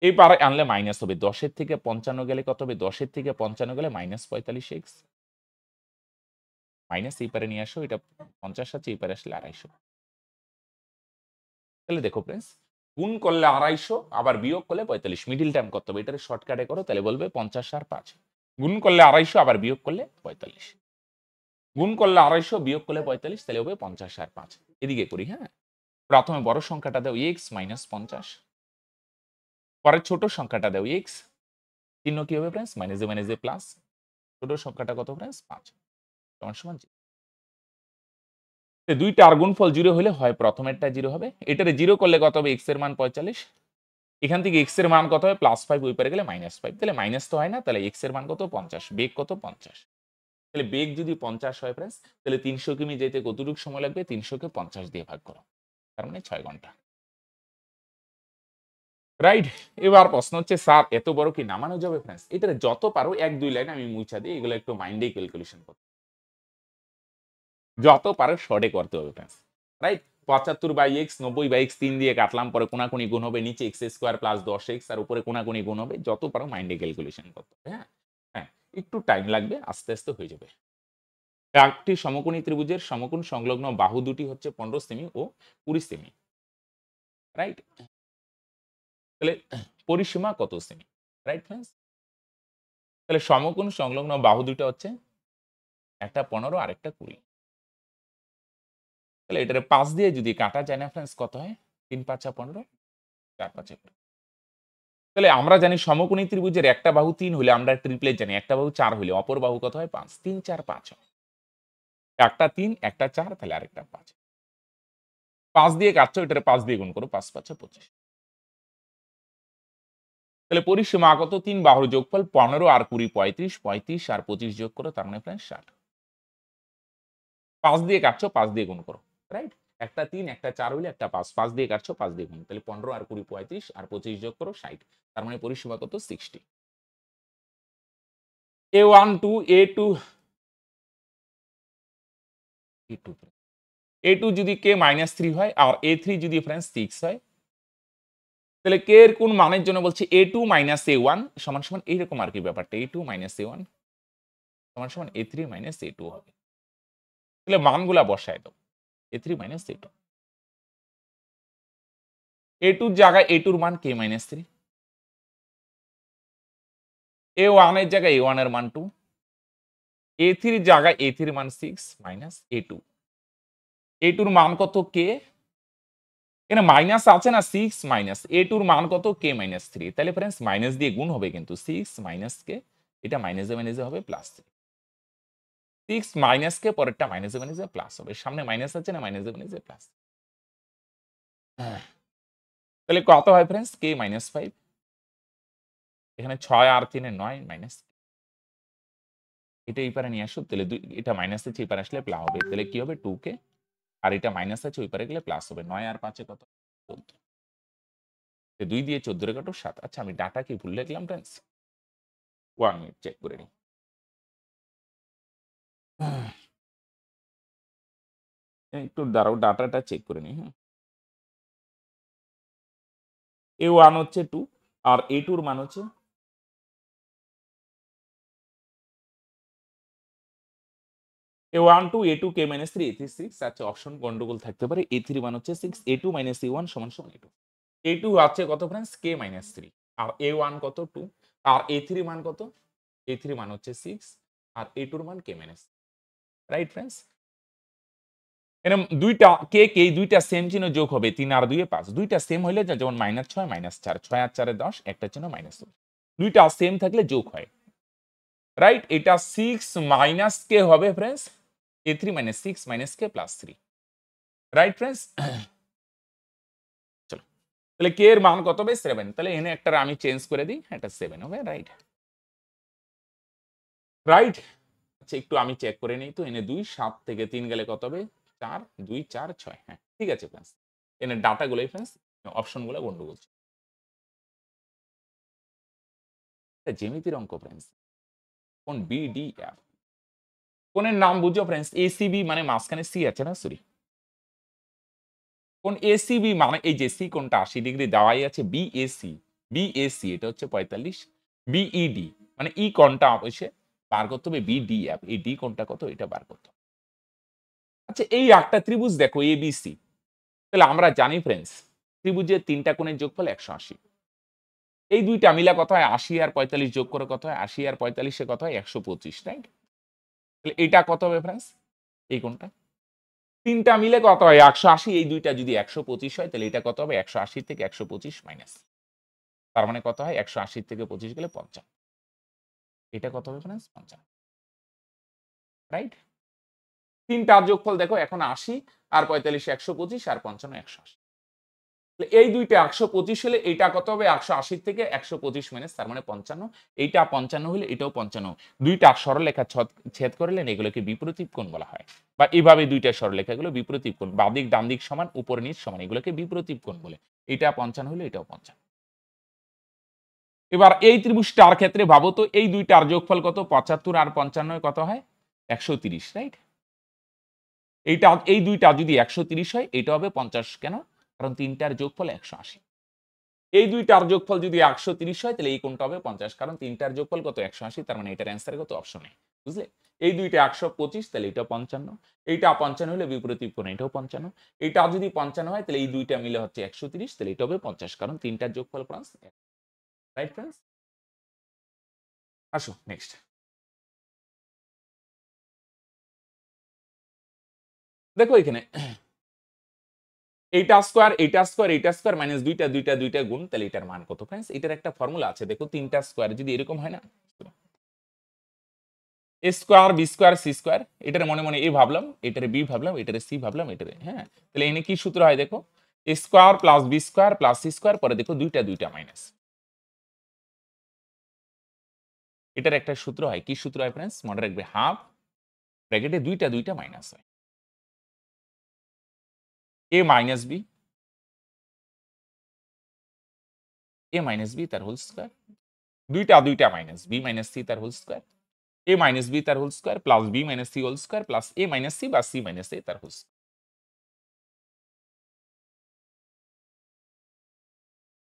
এই পারে আনলে মাইনাস হবে। 10 এর থেকে 55 গেলে কত হবে? 10 এর থেকে 55 গেলে মাইনাস 45x। মাইনাস এই পারে নিয়ে আসো। এটা 50 আছে, এই পারে আসলে 250। তাহলে দেখো ফ্রেন্ডস, গুণ করলে 250, আবার বিয়োগ করলে 45। মিডল টার্ম করতে হবে। এটারে শর্টকাটে করো, তাহলে বলবে 50 আর 5। গুণ করলে 250, আবার বিয়োগ করলে 45। গুণ করলে 250, বিয়োগ করলে 45, তাহলে হবে 50 আর 5। এদিকে করি, হ্যাঁ? প্রথমে বড় সংখ্যাটা দাও x মাইনাস 50, পরে ছোট সংখ্যাটা দাও x, চিহ্ন কি হবে ফ্রেন্ডস? মাইনাসে প্লাস। ছোট সংখ্যাটা কত ফ্রেন্ডস? 5 সমান সমান 0। দুইটার গুণফল 0 হলে হয় প্রথমেরটা 0 হবে, এটারে 0 করলে কত হবে, x এর মান 45, এখান থেকে x এর মান কত হয় +5, ওই পারে গেলে -5, তাহলে মাইনাস তো হয় না, তাহলে x এর মান কত 50, বেগ কত 50, তাহলে বেগ যদি 50 হয় फ्रेंड्स, তাহলে 300 কিমি যেতে কতটুকু সময় লাগবে, 300 কে 50 দিয়ে ভাগ করো, তার মানে 6 ঘন্টা। রাইট, এবার প্রশ্ন হচ্ছে স্যার এত বড় কি নামানো যাবে फ्रेंड्स, এটা যত পারো 1-2 লাইন আমি মুছা দিই, এগুলো একটু মাইন্ডে ক্যালকুলেশন করো, যত পারো শর্টে করতে হবে फ्रेंड्स। রাইট, 75/x 90/x 3 দিয়ে কাটলাম, পরে কোনাকুনি গুণ হবে, নিচে x² + 10x আর উপরে কোনাকুনি গুণ হবে, যত পারো মাইন্ডে ক্যালকুলেশন করতে হবে। হ্যাঁ হ্যাঁ, একটু টাইম লাগবে, আস্তে আস্তে হয়ে যাবে। একটি সমকোণী ত্রিভুজের সমকোণ সংলগ্ন বাহু দুটি হচ্ছে 15 সেমি ও 20 সেমি। রাইট, তাহলে পরিসীমা কত সেমি? রাইট फ्रेंड्स, তাহলে সমকোণ সংলগ্ন বাহু দুটো হচ্ছে একটা 15 আর একটা 20, তাহলে এটারে 5 দিয়ে যদি কাটা যায় না फ्रेंड्स, কত হয়, 3×5 = 15, 4×5 = 15। তাহলে আমরা জানি সমকোণী ত্রিভুজের একটা বাহু 3 হলে আমরা ট্রিপলেট জানি, একটা বাহু 4 হলে অপর বাহু কত হয় 5, 3 4 5 হয়, একটা 3 একটা 4, তাহলে আরেকটা 5, 5 দিয়ে কাটছো, এটারে 5 দিয়ে গুণ করো, 5×5 = 25। তাহলে পরিসীমা কত, 3 বাহুর যোগফল 15 আর 20 35, 35 আর 25 যোগ করো, তার মানে फ्रेंड्स 60। 5 দিয়ে কাটছো, 5 দিয়ে গুণ করো, রাইট, একটা 3 একটা 4 হইলে একটা 5, 5 দিয়ে কাটছো, 5 দিয়ে গুণ, তাহলে 15 আর 20 35 আর 25 যোগ করো 60, তার মানে পরিসীমা কত 60। a1 2 a2 a2 a2 যদি k -3 হয় আর a3 যদি फ्रेंड्स 6 হয়, তাহলে k এর কোন মানের জন্য বলছি a2 - a1 সমান সমান এইরকম আর কি ব্যাপারটা, a2 - a1 সমান সমান a3 - a2 হবে। তাহলে মানগুলা বসায় দাও, a3 - a2, a2 এর জায়গায় a2 এর মান k - 3, a1 এর জায়গায় a1 এর মান 2, a3 এর জায়গায় a3 এর মান 6 মাইনাস a2, a2 এর মান কত k, এখানে মাইনাস আছে না 6 মাইনাস a2 এর মান কত k - 3, তাহলে फ्रेंड्स মাইনাস দিয়ে গুণ হবে, কিন্তু 6 মাইনাস k, এটা মাইনাসে হবে +3, 6 মাইনাস কে পরেরটা মাইনাসে প্লাস হবে, সামনে মাইনাস আছে না মাইনাসে প্লাস। তাহলে কত হয় फ्रेंड्स, k - 5, এখানে 6 আর 3 এ 9 মাইনাস, এটা এই পারে নিয়ে আসো, তাহলে এটা মাইনাস আছে এই পারে আসলে প্লাস হবে, তাহলে কি হবে 2k, আর এটা মাইনাস আছে ওই পারে গেলে প্লাস হবে, 9 আর 5 এ কত 14, 2 দিয়ে 14 রে কাটো 7। আচ্ছা আমি ডাটা কি ভুল লিখলাম फ्रेंड्स, 1 মিনিট চেক করে নিই। একটু দাঁড়াও, ডাটাটা চেক করে নিই। হ্যাঁ, a1 হচ্ছে 2 আর a2 এর মান হচ্ছে a1 2 a2 k - 3 a3 6, আচ্ছা অপশন গন্ডগোল থাকতে পারে, a3 মান হচ্ছে 6, a2 - a1 সমান সমান a2, a2 আছে কত फ्रेंड्स k - 3 আর a1 কত 2 আর a3 মান কত, a3 মান হচ্ছে 6 আর a2 এর মান k - 3, রাইট फ्रेंड्स, এরকম দুইটা কে কে এই দুইটা সেম চিহ্ন যোগ হবে, 3 আর 2 এ 5, দুইটা সেম হইলে যেমন -6 -4, 6 আর 4 এ 10, একটা চিহ্ন মাইনাস, দুইটা সেম থাকলে যোগ হয়, রাইট, এটা 6 মাইনাস কে হবে friends, a3 - 6 - k + 3, right friends. চলো, তাহলে কে এর মান কত হবে 7, তাহলে এখানে একটা আমি চেঞ্জ করে দিই, এটা 7 হবে, রাইট রাইট। আচ্ছা একটু আমি চেক করে নিই তো, এনে 2 7 থেকে 3 গেলে কত হবে 4, 2 4 6, হ্যাঁ ঠিক আছে फ्रेंड्स, এনে ডাটা গুলোই फ्रेंड्स, অপশন গুলো গন্ডগোল, এটা জ্যামিতির অঙ্ক फ्रेंड्स, কোন বিডিএফ, কোণের নাম বুঝো फ्रेंड्स, এসিবি মানে মাঝখানে সি আছে না, সরি, কোন এসিবি মানে এই যে সি কোণটা 80 ডিগ্রি দেওয়াই আছে, বিএসি, বিএসি এটা হচ্ছে 45, বিইডি মানে ই কোণটা অবশ্যই বার করতে হবে, বিডিএফ এই ডি কোণটা কত এটা বার করতে হবে। আচ্ছা এই একটা ত্রিভুজ দেখো এবিসি, তাহলে আমরা জানি फ्रेंड्स ত্রিভুজের তিনটা কোণের যোগফল 180, এই দুইটা মিলা কত হয় 80 আর 45 যোগ করে কত হয়, 80 আর 45 এ কত হয় 125, রাইট, তাহলে এটা কত হবে फ्रेंड्स, এই কোণটা, তিনটা মিলে কত হয় 180, এই দুইটা যদি 125 হয় তাহলে এটা কত হবে 180 থেকে 125 মাইনাস, তার মানে কত হয় 180 থেকে 25 গেলে 55, এটা কত হবে फ्रेंड्स 55, রাইট। তিনটার যোগফল দেখো এখন 80 আর 45 125 আর 55 180। এই দুইটা 125 হলে এইটা কত হবে 180 থেকে 125 মাইনাস তার মানে 55, এইটা 55 হলে এটাও 55, দুইটা সরলরেখা ছেদ করলেন এগুলোকে বিপরীত কোণ বলা হয়, বা এইভাবে দুইটা সরলরেখাগুলো বিপরীত কোণ, বাম দিক ডান দিক সমান উপর নিচ সমান এগুলোকে বিপরীত কোণ বলে, এটা 55 হলে এটাও 55। এবার এই ত্রিভুজটার ক্ষেত্রে ভাবো তো এই দুইটার যোগফল কত 75 আর 55 কত হয় 130, রাইট? এইটা এই দুইটা যদি 130 হয় এটা হবে 50, কেন? কারণ তিনটার যোগফল 180। এই দুইটার যোগফল যদি 130 হয় তাহলে এই কোণটা হবে 50, কারণ তিনটার যোগফল কত 180, তার মানে এটার অ্যান্সার কত অপশনে, বুঝলে? এই দুইটা 125 তাহলে এটা 55, এইটা 55 হলে বিপরীত কোণ এটাও 55, এইটা যদি 55 হয় তাহলে এই দুইটা মিলে হচ্ছে 130, তাহলে এটা হবে 50, কারণ তিনটার যোগফল ফ্রেন্ডস, রাইট ফ্রেন্ডস? আসো নেক্সট। দেখো এখানে এইটা স্কোয়ার এইটা স্কোয়ার এইটা স্কোয়ার মাইনাস দুইটা দুইটা দুইটা গুণ, তাহলে এটার মান কত ফ্রেন্ডস? এটার একটা ফর্মুলা আছে, দেখো তিনটা স্কোয়ার যদি এরকম হয় না, A square B square C square, এটার মনে মনে এ ভাবলাম, এটারে বি ভাবলাম, এটারে সি ভাবলাম, এটারে, হ্যাঁ, তাহলে এনে কি সূত্র হয় দেখো, A square plus B square plus C square, পরে দেখো দুইটা দুইটা মাইনাস, এটার একটা সূত্র হয়, কি সূত্র হয় ফ্রেন্ডস? মনে রাখবে হাফ ব্র্যাকেটে দুইটা দুইটা মাইনাস হয়, A minus B, A minus B তার হোল স্কোয়ার, দুইটা দুইটা মাইনাস বি মাইনাস সি তার whole square, a minus b তার whole square plus b minus c whole square plus a minus c বা c minus a তার whole square.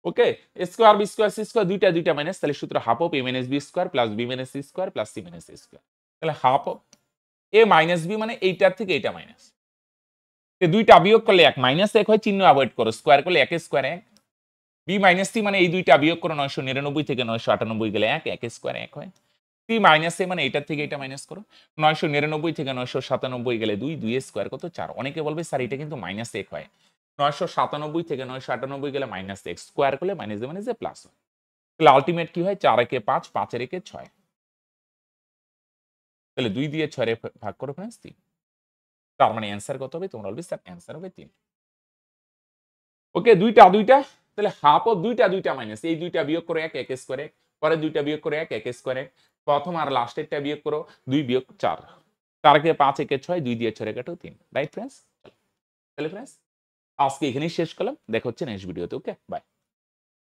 Okay, square B square C square দুইটা দুইটা minus, তাহলে সূত্র half of a minus b square plus b minus c square plus c minus a square, তাহলে half of a minus b মানে এইটার থেকে এইটা মাইনাস, দুইটা বিয়োগ করলে এক, মাইনাস এক হয়, চিহ্ন অ্যাভয়েড করো, স্কয়ার করলে এক স্কয়ার এক, b minus c মানে এই দুইটা বিয়োগ করো, 999 থেকে 998 গেলে এক, এক স্কয়ার এক হয়, সি মাইনাস এ মানে এটার থেকে এটা মাইনাস করো, 999 থেকে 997 গেলে 2, 2 স্কয়ার কত 4, অনেকে বলবে স্যার এটা কিন্তু মাইনাস 1 হয়, 997 থেকে 998 গেলে মাইনাস x, স্কয়ার করলে মাইনাস এ মানে যে প্লাস হয়, তাহলে আলটিমেট কি হয় 4 একে 5, 5 এর একে 6, তাহলে 2 দিয়ে 6 এর ভাগ করো ফ্রেন্ডস 3, তার মানে অ্যানসার কত হবে? তোমরা বলবে স্যার অ্যানসার হবে 3। ওকে, দুইটা দুইটা, তাহলে হাফ অফ দুইটা দুইটা মাইনাস, এই দুইটা বিয়োগ করো 1, 1 স্কয়ার 1, পরে দুইটা বিয়োগ করো 1, 1 স্কয়ার 1, প্রথম আর লাস্টেরটা বিয়োগ করো 2 বিয়োগ 4, 4 কে 5 একে 6, 2 দিয়ে 6 কাটো 3, রাইট ফ্রেন্ডস? তাহলে ফ্রেন্ডস আজকে এখানেই শেষ করলাম, দেখা হচ্ছে নেক্সট ভিডিওতে, ওকে বাই।